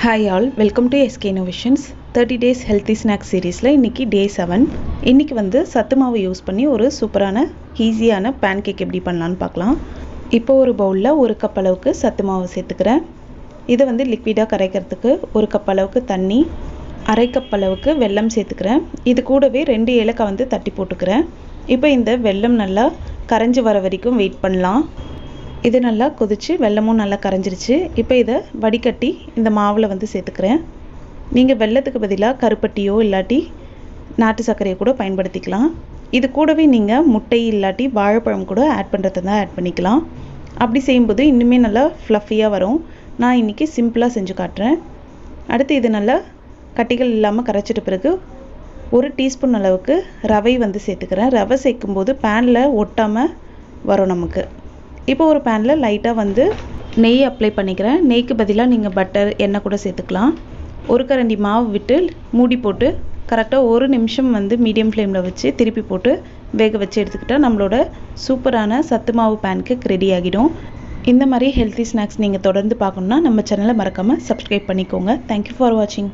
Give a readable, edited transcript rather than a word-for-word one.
Hi all, welcome to SK Innovations 30 days healthy snacks சீரீஸில் இன்றைக்கி டே 7. இன்றைக்கி வந்து சத்து மாவு யூஸ் பண்ணி ஒரு சூப்பரான ஈஸியான பேன் கேக் எப்படி பண்ணலான்னு பார்க்கலாம். இப்போ ஒரு பவுலில் ஒரு கப் அளவுக்கு சத்து மாவு சேர்த்துக்கிறேன். இதை வந்து லிக்விடாக கரைக்கிறதுக்கு ஒரு கப் அளவுக்கு தண்ணி, அரை கப் அளவுக்கு வெல்லம் சேர்த்துக்கிறேன். இது கூடவே 2 ஏலக்காய் வந்து தட்டி போட்டுக்கிறேன். இப்போ இந்த வெல்லம் நல்லா கரைஞ்சி வர வரைக்கும் வெயிட் பண்ணலாம். இது நல்லா கொதிச்சு வெல்லமும் நல்லா கரைஞ்சிருச்சு. இப்போ இதை வடிகட்டி இந்த மாவில் வந்து சேர்த்துக்கிறேன். நீங்கள் வெல்லத்துக்கு பதிலாக கருப்பட்டியோ இல்லாட்டி நாட்டு சர்க்கரையை கூட பயன்படுத்திக்கலாம். இது கூடவே நீங்கள் முட்டை இல்லாட்டி வாழைப்பழம் கூட ஆட் பண்ணுறதா தான் ஆட் பண்ணிக்கலாம். அப்படி செய்யும்போது இன்னுமே நல்லா ஃப்ளஃபியாக வரும். நான் இன்றைக்கி சிம்பிளாக செஞ்சு காட்டுறேன். அடுத்து இது நல்லா கட்டிகள் இல்லாமல் கரைச்சிட்ட பிறகு 1 டீஸ்பூன் அளவுக்கு ரவை வந்து சேர்த்துக்கிறேன். ரவை சேர்க்கும்போது பேனில் ஒட்டாமல் வரும் நமக்கு. இப்போ ஒரு பேனில் லைட்டாக வந்து நெய் அப்ளை பண்ணிக்கிறேன். நெய்க்கு பதிலாக நீங்கள் பட்டர், எண்ணெய் கூட சேர்த்துக்கலாம். ஒரு கரண்டி மாவு விட்டு மூடி போட்டு கரெக்டாக 1 நிமிஷம் வந்து மீடியம் ஃப்ளேமில் வச்சு திருப்பி போட்டு வேக வச்சு எடுத்துக்கிட்டால் நம்மளோட சூப்பரான சத்து மாவு பேன் கேக் ரெடி ஆகிடும். இந்த மாதிரி ஹெல்த்தி ஸ்நாக்ஸ் நீங்கள் தொடர்ந்து பார்க்கணுன்னா நம்ம சேனலை மறக்காமல் சப்ஸ்கிரைப் பண்ணிக்கோங்க. தேங்க்யூ ஃபார் வாட்சிங்.